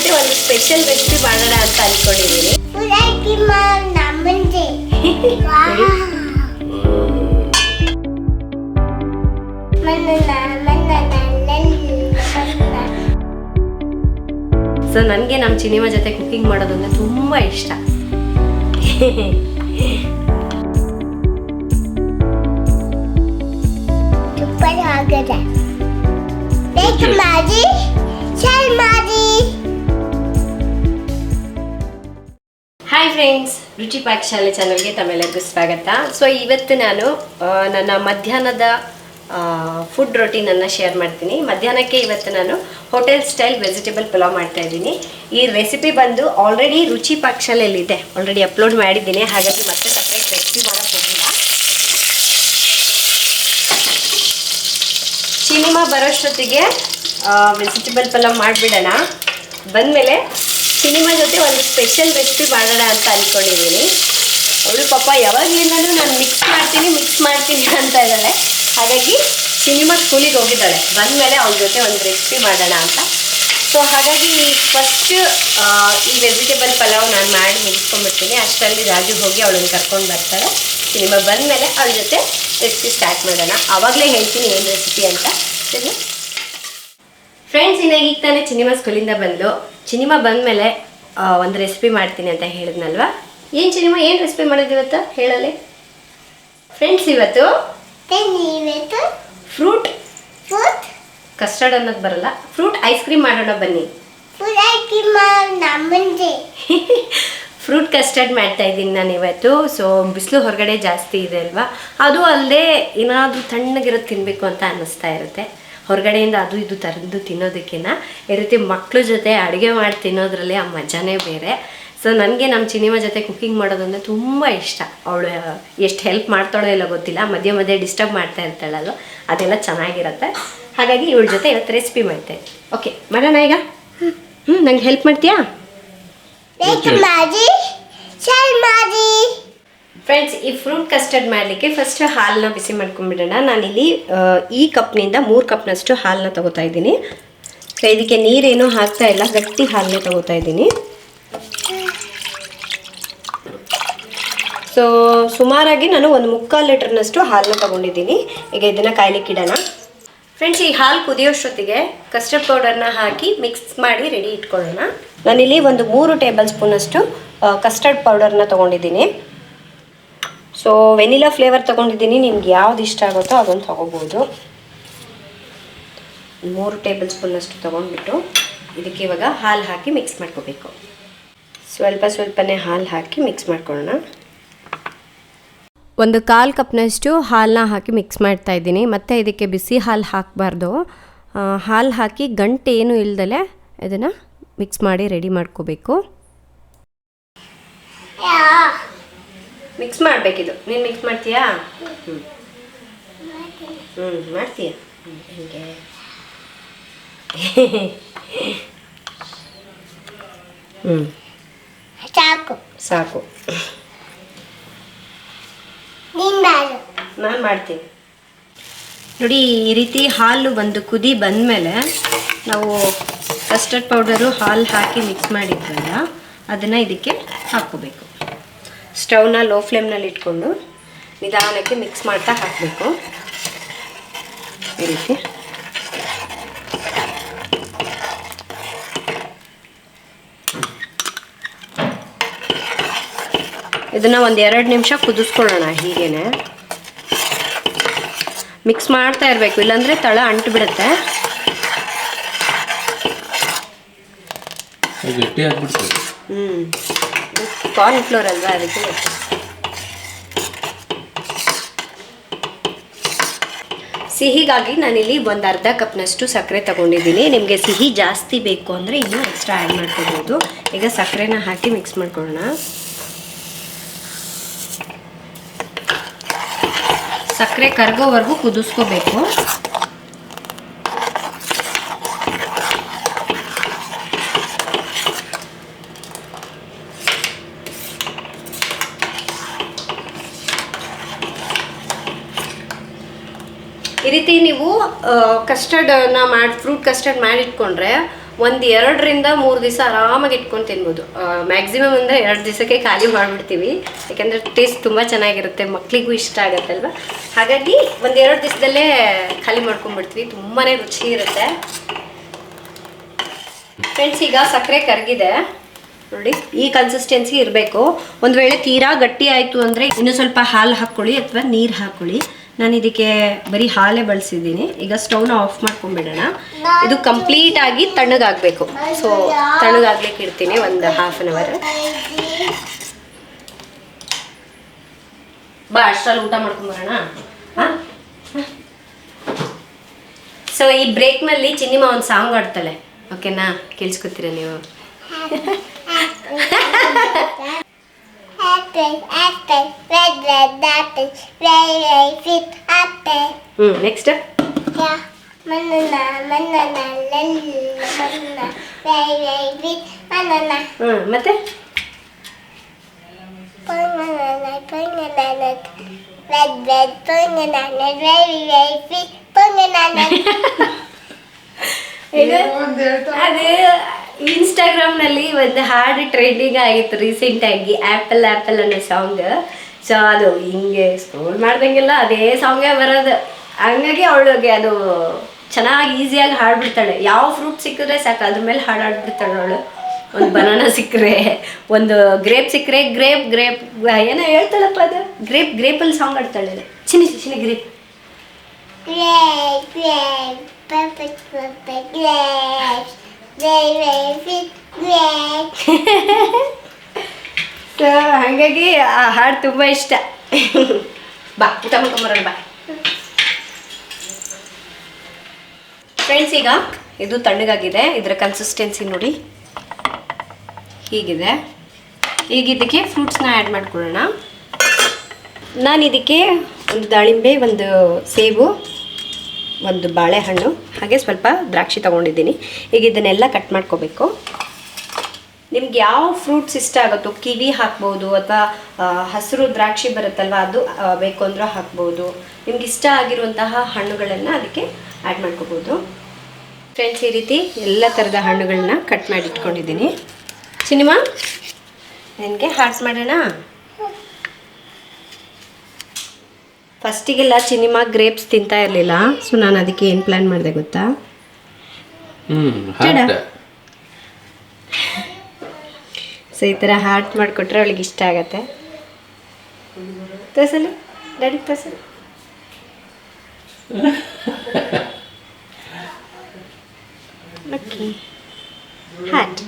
ಜೊತೆ ಒಂದು special recipe ಮಾಡೋಣ ಅಂತ ಅನ್ಕೊಂಡಿದ್ದೀನಿ. ಸೊ ನನಗೆ ನಮ್ಮ ಚಿನಿಮಾ ಜೊತೆ ಕುಕಿಂಗ್ ಮಾಡೋದಂದ್ರೆ ತುಂಬಾ ಇಷ್ಟ. ಹಾಯ್ ಫ್ರೆಂಡ್ಸ್, ರುಚಿ ಪಾಕಶಾಲೆ ಚಾನಲ್ಗೆ ತಮ್ಮೆಲ್ಲರಿಗೂ ಸ್ವಾಗತ. ಸೊ ಇವತ್ತು ನಾನು ನನ್ನ ಮಧ್ಯಾಹ್ನದ ಫುಡ್ ರೊಟೀನನ್ನು ಶೇರ್ ಮಾಡ್ತೀನಿ. ಮಧ್ಯಾಹ್ನಕ್ಕೆ ಇವತ್ತು ನಾನು ಹೋಟೆಲ್ ಸ್ಟೈಲ್ ವೆಜಿಟೇಬಲ್ ಪಲಾವ್ ಮಾಡ್ತಾ ಇದ್ದೀನಿ. ಈ ರೆಸಿಪಿ ಬಂದು ಆಲ್ರೆಡಿ ರುಚಿ ಪಾಕಶಾಲೆಯಲ್ಲಿದೆ, ಆಲ್ರೆಡಿ ಅಪ್ಲೋಡ್ ಮಾಡಿದ್ದೀನಿ. ಹಾಗಾಗಿ ಮತ್ತೆ ಸಪ್ರೇಟ್ ರೆಸಿಪಿ ಮಾಡೋಕ್ಕೆ ಹೋಗಿಲ್ಲ. ಸಿನಿಮಾ ಬರೋಷ್ಟೊತ್ತಿಗೆ ವೆಜಿಟೇಬಲ್ ಪಲಾವ್ ಮಾಡಿಬಿಡೋಣ. ಬಂದಮೇಲೆ ಸಿನಿಮಾ ಜೊತೆ ಒಂದು ಸ್ಪೆಷಲ್ ರೆಸಿಪಿ ಮಾಡೋಣ ಅಂತ ಅಂದ್ಕೊಂಡಿದ್ದೀನಿ. ಅವಳು ಪಾಪ ಯಾವಾಗಲಿಂದಲೂ ನಾನು ಮಿಕ್ಸ್ ಮಾಡ್ತೀನಿ ಅಂತ ಇದ್ದಾಳೆ. ಹಾಗಾಗಿ ಸಿನಿಮಾ ಸ್ಕೂಲಿಗೆ ಹೋಗಿದ್ದಾಳೆ. ಬಂದಮೇಲೆ ಅವಳ ಜೊತೆ ಒಂದು ರೆಸಿಪಿ ಮಾಡೋಣ ಅಂತ. ಸೊ ಹಾಗಾಗಿ ಫಸ್ಟ್ ಈ ವೆಜಿಟೇಬಲ್ ಪಲಾವ್ ನಾನು ಮಾಡಿ ಮುಗಿಸ್ಕೊಂಡ್ಬಿಡ್ತೀನಿ. ಅಷ್ಟರಲ್ಲಿ ರಾಜು ಹೋಗಿ ಅವಳನ್ನು ಕರ್ಕೊಂಡು ಬರ್ತಾಳೆ. ಸಿನಿಮಾ ಬಂದಮೇಲೆ ಅವಳ ಜೊತೆ ರೆಸಿಪಿ ಸ್ಟಾರ್ಟ್ ಮಾಡೋಣ. ಆವಾಗಲೇ ಹೇಳ್ತೀನಿ ಏನು ರೆಸಿಪಿ ಅಂತ. ಸರಿ ಫ್ರೆಂಡ್ಸ್, ಇನ್ನು ಈಗ ತಾನೇ ಸಿನಿಮಾ ಸ್ಕೂಲಿಂದ ಸಿನಿಮಾ ಬಂದಮೇಲೆ ಒಂದು ರೆಸಿಪಿ ಮಾಡ್ತೀನಿ ಅಂತ ಹೇಳಿದ್ನಲ್ವಾ. ಏನು ಸಿನಿಮಾ ಏನು ರೆಸಿಪಿ ಮಾಡೋದು ಇವತ್ತು ಹೇಳಲಿ ಫ್ರೆಂಡ್ಸ್? ಇವತ್ತು ಫ್ರೂಟ್ ಕಸ್ಟರ್ಡ್ ಅನ್ನೋದು ಬರಲ್ಲ, ಫ್ರೂಟ್ ಐಸ್ ಕ್ರೀಮ್ ಮಾಡೋಣ ಬನ್ನಿ. ಫ್ರೂಟ್ ಕಸ್ಟರ್ಡ್ ಮಾಡ್ತಾ ಇದ್ದೀನಿ ನಾನು ಇವತ್ತು. ಸೊ ಬಿಸಿಲು ಹೊರಗಡೆ ಜಾಸ್ತಿ ಇದೆ ಅಲ್ವಾ, ಅದು ಅಲ್ಲದೆ ಏನಾದರೂ ತಣ್ಣಗಿರೋದು ತಿನ್ನಬೇಕು ಅಂತ ಅನ್ನಿಸ್ತಾ ಇರುತ್ತೆ. ಹೊರಗಡೆಯಿಂದ ಅದು ಇದು ತರದ್ದು ತಿನ್ನೋದಕ್ಕಿಂತ ಈ ರೀತಿ ಮಕ್ಕಳ ಜೊತೆ ಅಡುಗೆ ಮಾಡಿ ತಿನ್ನೋದ್ರಲ್ಲಿ ಆ ಮಜಾನೇ ಬೇರೆ. ಸೊ ನನಗೆ ನಮ್ಮ ಸಿನಿಮಾ ಜೊತೆ ಕುಕ್ಕಿಂಗ್ ಮಾಡೋದಂದರೆ ತುಂಬ ಇಷ್ಟ. ಅವಳು ಎಷ್ಟು ಹೆಲ್ಪ್ ಮಾಡ್ತಾಳೋ ಇಲ್ಲ ಗೊತ್ತಿಲ್ಲ, ಮಧ್ಯೆ ಮಧ್ಯೆ ಡಿಸ್ಟರ್ಬ್ ಮಾಡ್ತಾ ಇರ್ತಾಳಲ್ವ, ಅದೆಲ್ಲ ಚೆನ್ನಾಗಿರುತ್ತೆ. ಹಾಗಾಗಿ ಇವಳ ಜೊತೆ ಇವತ್ತು ರೆಸಿಪಿ ಮಾಡ್ತೇನೆ. ಓಕೆ, ಮಾಡೋಣ ಈಗ. ನಂಗೆ ಹೆಲ್ಪ್ ಮಾಡ್ತೀಯಾ ಫ್ರೆಂಡ್ಸ್? ಈ ಫ್ರೂಟ್ ಕಸ್ಟರ್ಡ್ ಮಾಡಲಿಕ್ಕೆ ಫಸ್ಟ್ ಹಾಲನ್ನ ಬಿಸಿ ಮಾಡ್ಕೊಂಡ್ಬಿಡೋಣ. ನಾನಿಲ್ಲಿ ಈ ಕಪ್ನಿಂದ 3 ಕಪ್ನಷ್ಟು ಹಾಲನ್ನ ತೊಗೋತಾ ಇದ್ದೀನಿ. ಸೊ ಇದಕ್ಕೆ ನೀರೇನು ಹಾಕ್ತಾ ಇಲ್ಲ, ಗಟ್ಟಿ ಹಾಲನ್ನೇ ತೊಗೋತಾ ಇದ್ದೀನಿ. ಸೊ ಸುಮಾರಾಗಿ ನಾನು 1/4 ಲೀಟರ್ನಷ್ಟು ಹಾಲನ್ನ ತೊಗೊಂಡಿದ್ದೀನಿ. ಈಗ ಇದನ್ನು ಕಾಯ್ಲಿಕ್ಕೆ ಇಡೋಣ. ಫ್ರೆಂಡ್ಸ್, ಈ ಹಾಲು ಕುದಿಯೋಷ್ಟೊತ್ತಿಗೆ ಕಸ್ಟರ್ಡ್ ಪೌಡರ್ನ ಹಾಕಿ ಮಿಕ್ಸ್ ಮಾಡಿ ರೆಡಿ ಇಟ್ಕೊಳ್ಳೋಣ. ನಾನಿಲ್ಲಿ ಒಂದು 3 ಟೇಬಲ್ ಸ್ಪೂನಷ್ಟು ಕಸ್ಟರ್ಡ್ ಪೌಡರ್ನ ತೊಗೊಂಡಿದ್ದೀನಿ. ಸೊ ವೆನಿಲಾ ಫ್ಲೇವರ್ ತೊಗೊಂಡಿದ್ದೀನಿ. ನಿಮ್ಗೆ ಯಾವ್ದು ಇಷ್ಟ ಆಗುತ್ತೋ ಅದನ್ನು ತೊಗೋಬೋದು. 3 ಟೇಬಲ್ ಸ್ಪೂನಷ್ಟು ತೊಗೊಂಡ್ಬಿಟ್ಟು ಇದಕ್ಕೆ ಇವಾಗ ಹಾಲು ಹಾಕಿ ಮಿಕ್ಸ್ ಮಾಡ್ಕೋಬೇಕು. ಸ್ವಲ್ಪನೇ ಹಾಲು ಹಾಕಿ ಮಿಕ್ಸ್ ಮಾಡ್ಕೊಳ್ಳೋಣ. 1/4 ಕಪ್ನಷ್ಟು ಹಾಲನ್ನ ಹಾಕಿ ಮಿಕ್ಸ್ ಮಾಡ್ತಾ ಇದ್ದೀನಿ. ಮತ್ತು ಇದಕ್ಕೆ ಬಿಸಿ ಹಾಲು ಹಾಕಬಾರ್ದು. ಹಾಲು ಹಾಕಿ ಗಂಟೆ ಏನು ಇಲ್ದಲೆ ಇದನ್ನು ಮಿಕ್ಸ್ ಮಾಡಿ ರೆಡಿ ಮಾಡ್ಕೋಬೇಕು. ಮಿಕ್ಸ್ ಮಾಡಬೇಕಿದು. ನೀನು ಮಿಕ್ಸ್ ಮಾಡ್ತೀಯಾ? ಮಾಡ್ತೀಯ? ಹೀಗೆ ಸಾಕು. ನಾನು ಮಾಡ್ತೀನಿ ನೋಡಿ. ಈ ರೀತಿ ಹಾಲು ಒಂದು ಕುದಿ ಬಂದಮೇಲೆ ನಾವು ಕಸ್ಟರ್ಡ್ ಪೌಡರು ಹಾಲು ಹಾಕಿ ಮಿಕ್ಸ್ ಮಾಡಿದ್ವಲ್ಲ, ಅದನ್ನು ಇದಕ್ಕೆ ಹಾಕ್ಕೋಬೇಕು. ಸ್ಟವ್ನ ಲೋ ಫ್ಲೇಮ್ನಲ್ಲಿ ಇಟ್ಕೊಂಡು ನಿಧಾನಕ್ಕೆ ಮಿಕ್ಸ್ ಮಾಡ್ತಾ ಹಾಕಬೇಕು. ಈ ರೀತಿ ಇದನ್ನು 1-2 ನಿಮಿಷ ಕುದಿಸ್ಕೊಳ್ಳೋಣ. ಹೀಗೇನೆ ಮಿಕ್ಸ್ ಮಾಡ್ತಾ ಇರಬೇಕು, ಇಲ್ಲಾಂದರೆ ತಳ ಅಂಟು ಬಿಡುತ್ತೆ. ಕಾರ್ನ್ ಫ್ಲೋರ್ ಅಲ್ವಾ, ಅದಕ್ಕೆ. ಸಿಹಿಗಾಗಿ ನಾನಿಲ್ಲಿ 1/2 ಕಪ್ನಷ್ಟು ಸಕ್ಕರೆ ತಗೊಂಡಿದ್ದೀನಿ. ನಿಮಗೆ ಸಿಹಿ ಜಾಸ್ತಿ ಬೇಕು ಅಂದರೆ ಇನ್ನೂ ಎಕ್ಸ್ಟ್ರಾ ಆ್ಯಡ್ ಮಾಡ್ಕೋಬೋದು. ಈಗ ಸಕ್ಕರೆನ ಹಾಕಿ ಮಿಕ್ಸ್ ಮಾಡ್ಕೊಳ್ಳೋಣ. ಸಕ್ಕರೆ ಕರಗೋವರೆಗೂ ಕುದಿಸ್ಕೋಬೇಕು. ಈ ರೀತಿ ನೀವು ಕಸ್ಟರ್ಡನ್ನ ಫ್ರೂಟ್ ಕಸ್ಟರ್ಡ್ ಮಾಡಿಟ್ಕೊಂಡ್ರೆ ಒಂದು 2ರಿಂದ 3 ದಿವಸ ಆರಾಮಾಗಿ ಇಟ್ಕೊಂಡು ತಿನ್ಬೋದು. ಮ್ಯಾಕ್ಸಿಮಮ್ ಅಂದರೆ 2 ದಿವಸಕ್ಕೆ ಖಾಲಿ ಮಾಡಿಬಿಡ್ತೀವಿ, ಯಾಕೆಂದರೆ ಟೇಸ್ಟ್ ತುಂಬ ಚೆನ್ನಾಗಿರುತ್ತೆ, ಮಕ್ಕಳಿಗೂ ಇಷ್ಟ ಆಗುತ್ತಲ್ವ. ಹಾಗಾಗಿ 1-2 ದಿವಸದಲ್ಲೇ ಖಾಲಿ ಮಾಡ್ಕೊಂಡ್ಬಿಡ್ತೀವಿ, ತುಂಬಾ ರುಚಿ ಇರುತ್ತೆ. ಫ್ರೆಂಡ್ಸ್, ಈಗ ಸಕ್ಕರೆ ಕರಗಿದೆ ನೋಡಿ, ಈ ಕನ್ಸಿಸ್ಟೆನ್ಸಿ ಇರಬೇಕು. ಒಂದು ವೇಳೆ ತೀರಾ ಗಟ್ಟಿ ಆಯಿತು ಅಂದರೆ ಇನ್ನೂ ಸ್ವಲ್ಪ ಹಾಲು ಹಾಕ್ಕೊಳ್ಳಿ ಅಥವಾ ನೀರು ಹಾಕ್ಕೊಳ್ಳಿ. ನಾನು ಇದಕ್ಕೆ ಬರೀ ಹಾಲೇ ಬಳಸಿದ್ದೀನಿ. ಈಗ ಸ್ಟವ್ನ ಆಫ್ ಮಾಡ್ಕೊಂಡ್ಬಿಡೋಣ. ಇದು ಕಂಪ್ಲೀಟ್ ಆಗಿ ತಣ್ಣಗಾಗಬೇಕು. ಸೊ ತಣ್ಣಗಾಗ್ಲಿಕ್ಕೆ ಇಡ್ತೀನಿ ಒಂದು 1/2 hour. ಬಾ, ಅಷ್ಟರಲ್ಲಿ ಊಟ ಮಾಡ್ಕೊಂಬರೋಣ. ಹಾಂ, ಸೊ ಈ ಬ್ರೇಕ್ನಲ್ಲಿ ಚಿನ್ನಿಮಾ ಒಂದು ಸಾಂಗ್ ಆಡ್ತಾಳೆ, ಓಕೆನಾ? ಕೇಳಿಸ್ಕೊತೀರಾ ನೀವು? ನೆಕ್ಸ್ಟ್ ಮತ್ತೆ ಅದೇ ಇನ್ಸ್ಟಾಗ್ರಾಮ್ನಲ್ಲಿ ಒಂದು ಹಾಡು ಟ್ರೆಂಡಿಂಗ್ ಆಗಿತ್ತು ರೀಸೆಂಟಾಗಿ, ಆ್ಯಪಲ್ ಅನ್ನೋ ಸಾಂಗ್. ಸೊ ಅದು ಹಿಂಗೆ ಸ್ಕ್ರೋಲ್ ಮಾಡ್ದಂಗೆಲ್ಲ ಅದೇ ಸಾಂಗೇ ಬರೋದು. ಹಂಗಾಗಿ ಅವಳಿಗೆ ಅದು ಚೆನ್ನಾಗಿ ಈಸಿಯಾಗಿ ಹಾಡ್ಬಿಡ್ತಾಳೆ. ಯಾವ ಫ್ರೂಟ್ ಸಿಕ್ಕಿದ್ರೆ ಸಾಕು ಅದ್ರ ಮೇಲೆ ಹಾಡಾಡ್ಬಿಡ್ತಾಳೆ ಅವಳು. ಒಂದು ಬನಾನಾ ಸಿಕ್ಕರೆ, ಒಂದು ಗ್ರೇಪ್ ಸಿಕ್ಕರೆ ಗ್ರೇಪ್ ಏನೋ ಹೇಳ್ತಾಳಪ್ಪ, ಅದು ಗ್ರೇಪಲ್ಲಿ ಸಾಂಗ್ ಆಡ್ತಾಳೆ. ಚಿನ್ನಿ ಗ್ರೇಪ್ ಸೊ ಹಾಗಾಗಿ ಆ ಹಾಡು ತುಂಬ ಇಷ್ಟ. ಬಾ, ಊಟ ಮಾಡ್ಕೊಂಬರೋಣ ಬಾ. ಫ್ರೆಂಡ್ಸ್, ಈಗ ಇದು ತಣ್ಣಗಾಗಿದೆ. ಇದರ ಕನ್ಸಿಸ್ಟೆನ್ಸಿ ನೋಡಿ ಹೀಗಿದೆ. ಈಗ ಇದಕ್ಕೆ ಫ್ರೂಟ್ಸ್ನ ಆ್ಯಡ್ ಮಾಡ್ಕೊಳ್ಳೋಣ. ನಾನು ಇದಕ್ಕೆ ಒಂದು ದಾಳಿಂಬೆ, ಒಂದು ಸೇಬು, ಒಂದು ಬಾಳೆಹಣ್ಣು, ಹಾಗೆ ಸ್ವಲ್ಪ ದ್ರಾಕ್ಷಿ ತೊಗೊಂಡಿದ್ದೀನಿ. ಈಗ ಇದನ್ನೆಲ್ಲ ಕಟ್ ಮಾಡ್ಕೋಬೇಕು. ನಿಮ್ಗೆ ಯಾವ ಫ್ರೂಟ್ಸ್ ಇಷ್ಟ ಆಗುತ್ತೋ, ಕಿವಿ ಹಾಕ್ಬೋದು ಅಥವಾ ಹಸಿರು ದ್ರಾಕ್ಷಿ ಬರುತ್ತಲ್ವ ಅದು ಬೇಕು ಅಂದರೂ ಹಾಕ್ಬೋದು. ನಿಮ್ಗೆ ಇಷ್ಟ ಆಗಿರುವಂತಹ ಹಣ್ಣುಗಳನ್ನು ಅದಕ್ಕೆ ಆ್ಯಡ್ ಮಾಡ್ಕೋಬೋದು. ಫ್ರೆಂಡ್ಸ್, ಈ ರೀತಿ ಎಲ್ಲ ಥರದ ಹಣ್ಣುಗಳನ್ನ ಕಟ್ ಮಾಡಿ ಇಟ್ಕೊಂಡಿದ್ದೀನಿ. ಸಿನಿಮಾ ನನಗೆ ಹಾರ್ಟ್ಸ್ ಮಾಡೋಣ. ಫಸ್ಟಿಗೆಲ್ಲ ಚಿನಿಮಾ ಗ್ರೇಪ್ಸ್ ತಿಂತಾ ಇರಲಿಲ್ಲ. ಸೊ ನಾನು ಅದಕ್ಕೆ ಏನು ಪ್ಲ್ಯಾನ್ ಮಾಡಿದೆ ಗೊತ್ತಾ? ಸೊ ಈ ಥರ ಹಾರ್ಟ್ ಮಾಡಿಕೊಟ್ರೆ ಅವಳಿಗೆ ಇಷ್ಟ ಆಗತ್ತೆ. ತೋರ್ಸಲಿ ಡ್ಯಾಡಿ, ತೋರ್ಸಲಿ. Okay, heart.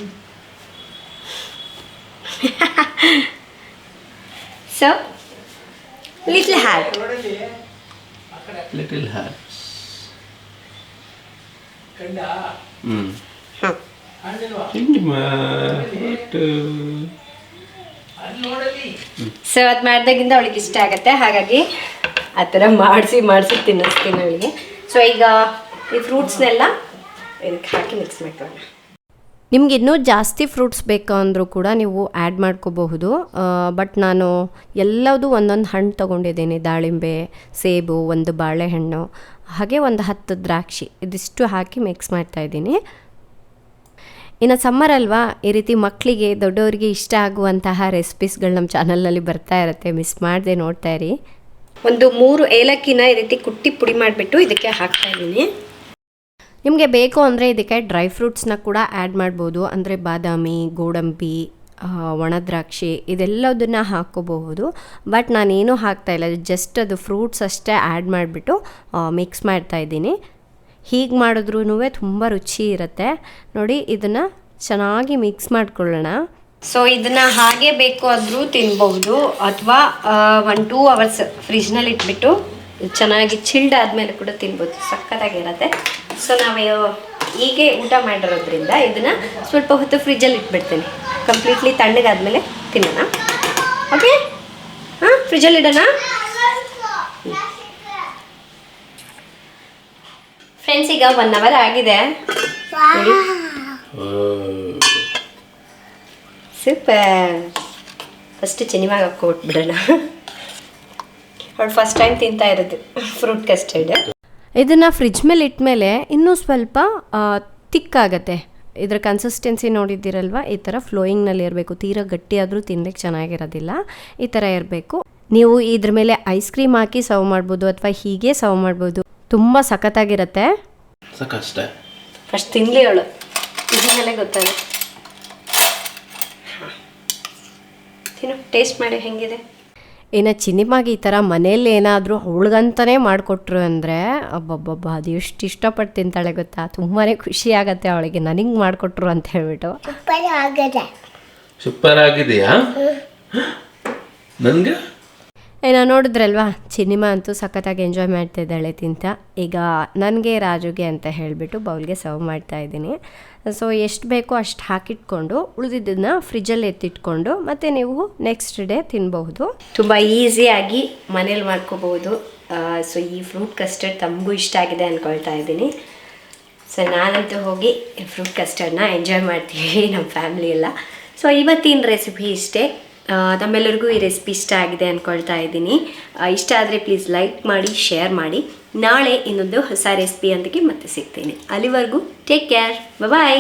So little heart. Little hearts. So ಅದು ಮಾಡಿದಾಗಿಂದ ಅವಳಿಗೆ ಇಷ್ಟ ಆಗುತ್ತೆ. ಹಾಗಾಗಿ ಆ ಥರ ಮಾಡಿಸಿ ತಿನ್ನಿಸ್ತೀನಿ ಅವಳಿಗೆ. ಸೊ ಈಗ ಈ ಫ್ರೂಟ್ಸ್ನೆಲ್ಲ ಇದಕ್ಕೆ ಹಾಕಿ ಮಿಕ್ಸ್ ಮಾಡ್ಕೊಳ್ಳೋಣ. ನಿಮ್ಗೆ ಇನ್ನೂ ಜಾಸ್ತಿ ಫ್ರೂಟ್ಸ್ ಬೇಕು ಅಂದರೂ ಕೂಡ ನೀವು ಆ್ಯಡ್ ಮಾಡ್ಕೋಬಹುದು. ಬಟ್ ನಾನು ಎಲ್ಲದೂ ಒಂದೊಂದು ಹಣ್ಣು ತೊಗೊಂಡಿದ್ದೀನಿ. ದಾಳಿಂಬೆ, ಸೇಬು, ಒಂದು ಬಾಳೆಹಣ್ಣು, ಹಾಗೆ ಒಂದು 10 ದ್ರಾಕ್ಷಿ, ಇದಿಷ್ಟು ಹಾಕಿ ಮಿಕ್ಸ್ ಮಾಡ್ತಾಯಿದ್ದೀನಿ. ಇನ್ನು ಸಮ್ಮರ್ ಅಲ್ವಾ, ಈ ರೀತಿ ಮಕ್ಕಳಿಗೆ ದೊಡ್ಡವರಿಗೆ ಇಷ್ಟ ಆಗುವಂತಹ ರೆಸಿಪೀಸ್ಗಳು ನಮ್ಮ ಚಾನಲ್ನಲ್ಲಿ ಬರ್ತಾ ಇರುತ್ತೆ, ಮಿಸ್ ಮಾಡದೆ ನೋಡ್ತಾ ಇರಿ. ಒಂದು 3 ಏಲಕ್ಕಿನ ಈ ರೀತಿ ಕುಟ್ಟಿ ಪುಡಿ ಮಾಡಿಬಿಟ್ಟು ಇದಕ್ಕೆ ಹಾಕ್ತಾಯಿದ್ದೀನಿ. ನಿಮಗೆ ಬೇಕು ಅಂದರೆ ಇದಕ್ಕೆ ಡ್ರೈ ಫ್ರೂಟ್ಸ್ನ ಕೂಡ ಆ್ಯಡ್ ಮಾಡ್ಬೋದು. ಅಂದರೆ ಬಾದಾಮಿ, ಗೋಡಂಬಿ, ಒಣ ದ್ರಾಕ್ಷಿ ಇದೆಲ್ಲದನ್ನು ಹಾಕ್ಕೋಬಹುದು. ಬಟ್ ನಾನೇನು ಹಾಕ್ತಾಯಿಲ್ಲ, ಜಸ್ಟ್ ಅದು ಫ್ರೂಟ್ಸ್ ಅಷ್ಟೇ ಆ್ಯಡ್ ಮಾಡಿಬಿಟ್ಟು ಮಿಕ್ಸ್ ಮಾಡ್ತಾಯಿದ್ದೀನಿ. ಹೀಗೆ ಮಾಡಿದ್ರೂ ತುಂಬ ರುಚಿ ಇರುತ್ತೆ ನೋಡಿ. ಇದನ್ನು ಚೆನ್ನಾಗಿ ಮಿಕ್ಸ್ ಮಾಡ್ಕೊಳ್ಳೋಣ. ಸೊ ಇದನ್ನು ಹಾಗೆ ಬೇಕು ಆದರೂ ತಿನ್ಬಹುದು, ಅಥವಾ 1-2 hours ಫ್ರಿಜ್ನಲ್ಲಿ ಇಟ್ಬಿಟ್ಟು ಚೆನ್ನಾಗಿ ಚಿಲ್ಡ್ ಆದಮೇಲೆ ಕೂಡ ತಿನ್ಬೋದು, ಸಕ್ಕತ್ತಾಗಿರುತ್ತೆ. ಸೊ ನಾವು ಹೀಗೆ ಊಟ ಮಾಡಿರೋದ್ರಿಂದ ಇದನ್ನು ಸ್ವಲ್ಪ ಹೊತ್ತು ಫ್ರಿಜ್ಜಲ್ಲಿ ಇಟ್ಬಿಡ್ತೀನಿ. ಕಂಪ್ಲೀಟ್ಲಿ ತಣ್ಣಗಾದ್ಮೇಲೆ ತಿನ್ನೋಣ. ಓಕೆ, ಹಾಂ, ಫ್ರಿಜ್ಜಲ್ಲಿ ಇಡೋಣ. ಫ್ರೆಂಡ್ಸ್, ಈಗ 1 hour ಆಗಿದೆ ನೋಡಿ. ಸೂಪರ್. ಫಸ್ಟ್ ಚಿನಿಮಾಗ ಹಾಕ್ಕೊಟ್ಬಿಡೋಣ. ಅವಳು ಫಸ್ಟ್ ಟೈಮ್ ತಿಂತಾ ಇರೋದು ಫ್ರೂಟ್ ಕಸ್ಟರ್ಡ್. ಇದನ್ನು ಫ್ರಿಜ್ ಮೇಲೆ ಇಟ್ಮೇಲೆ ಇನ್ನೂ ಸ್ವಲ್ಪ ತಿಕ್ಕಾಗತ್ತೆ. ಇದರ ಕನ್ಸಿಸ್ಟೆನ್ಸಿ ನೋಡಿದ್ದೀರಲ್ವ, ಈ ಥರ ಫ್ಲೋಯಿಂಗ್ನಲ್ಲಿ ಇರಬೇಕು. ತೀರಾ ಗಟ್ಟಿಯಾದರೂ ತಿನ್ಲಿಕ್ಕೆ ಚೆನ್ನಾಗಿರೋದಿಲ್ಲ. ಈ ಥರ ಇರಬೇಕು. ನೀವು ಇದ್ರ ಮೇಲೆ ಐಸ್ ಕ್ರೀಮ್ ಹಾಕಿ ಸರ್ವ್ ಮಾಡ್ಬೋದು ಅಥವಾ ಹೀಗೆ ಸರ್ವ್ ಮಾಡ್ಬೋದು. ತುಂಬ ಸಖತ್ತಾಗಿರುತ್ತೆ. ಸಾಕಷ್ಟೇ. ಫಸ್ಟ್ ತಿನ್ನಲಿ ಅವಳು, ಇದ್ರ ಮೇಲೆ ಗೊತ್ತಾಗ. ತಿನ್ನು, ಟೇಸ್ಟ್ ಮಾಡಿ ಹೆಂಗಿದೆ. ಇನ್ನು ಚಿನಿಮಾಗಿ ಈ ಥರ ಮನೇಲಿ ಏನಾದರೂ ಅವಳಿಗಂತಲೇ ಮಾಡಿಕೊಟ್ರು ಅಂದರೆ ಅಬ್ಬಬ್ಬಬ್ಬ ಅದು ಎಷ್ಟು ಇಷ್ಟಪಟ್ಟು ತಿಂತಾಳೆ ಗೊತ್ತಾ. ತುಂಬಾ ಖುಷಿ ಆಗುತ್ತೆ ಅವಳಿಗೆ ನನಗೆ ಮಾಡಿಕೊಟ್ರು ಅಂತ ಹೇಳ್ಬಿಟ್ಟು. ಸೂಪರ್ ಆಗಿದೆಯಾ ನನಗೆ? ಏನೋ ನೋಡಿದ್ರಲ್ವಾ, ಸಿನಿಮಾ ಅಂತೂ ಸಖತ್ತಾಗಿ ಎಂಜಾಯ್ ಮಾಡ್ತಿದ್ದಾಳೆ ತಿಂತ. ಈಗ ನನಗೆ ರಾಜುಗೆ ಅಂತ ಹೇಳಿಬಿಟ್ಟು ಬೌಲ್ಗೆ ಸರ್ವ್ ಮಾಡ್ತಾ ಇದ್ದೀನಿ. ಸೊ ಎಷ್ಟು ಬೇಕೋ ಅಷ್ಟು ಹಾಕಿಟ್ಕೊಂಡು ಉಳಿದಿದ್ದನ್ನು ಫ್ರಿಜ್ಜಲ್ಲಿ ಎತ್ತಿಟ್ಕೊಂಡು ಮತ್ತು ನೀವು ನೆಕ್ಸ್ಟ್ ಡೇ ತಿನ್ಬಹುದು. ತುಂಬ ಈಸಿಯಾಗಿ ಮನೇಲಿ ಮಾಡ್ಕೋಬಹುದು. ಸೊ ಈ ಫ್ರೂಟ್ ಕಸ್ಟರ್ಡ್ ತಮಗೂ ಇಷ್ಟ ಆಗಿದೆ ಅಂದ್ಕೊಳ್ತಾ ಇದ್ದೀನಿ. ಸೊ ನಾನಂತೂ ಹೋಗಿ ಫ್ರೂಟ್ ಕಸ್ಟರ್ಡ್ನ ಎಂಜಾಯ್ ಮಾಡ್ತೀವಿ ನಮ್ಮ ಫ್ಯಾಮಿಲಿ ಎಲ್ಲ. ಸೊ ಇವತ್ತಿನ ರೆಸಿಪಿ ಇಷ್ಟೇ. ನಮ್ಮೆಲ್ಲರಿಗೂ ಈ ರೆಸಿಪಿ ಇಷ್ಟ ಆಗಿದೆ ಅಂದ್ಕೊಳ್ತಾ ಇದ್ದೀನಿ. ಇಷ್ಟ ಆದರೆ ಪ್ಲೀಸ್ ಲೈಕ್ ಮಾಡಿ, ಶೇರ್ ಮಾಡಿ. ನಾಳೆ ಇನ್ನೊಂದು ಹೊಸ ರೆಸಿಪಿ ಒಂದಿಗೆ ಮತ್ತೆ ಸಿಗ್ತೀನಿ. ಅಲ್ಲಿವರೆಗೂ ಟೇಕ್ ಕೇರ್, ಬಾಯ್.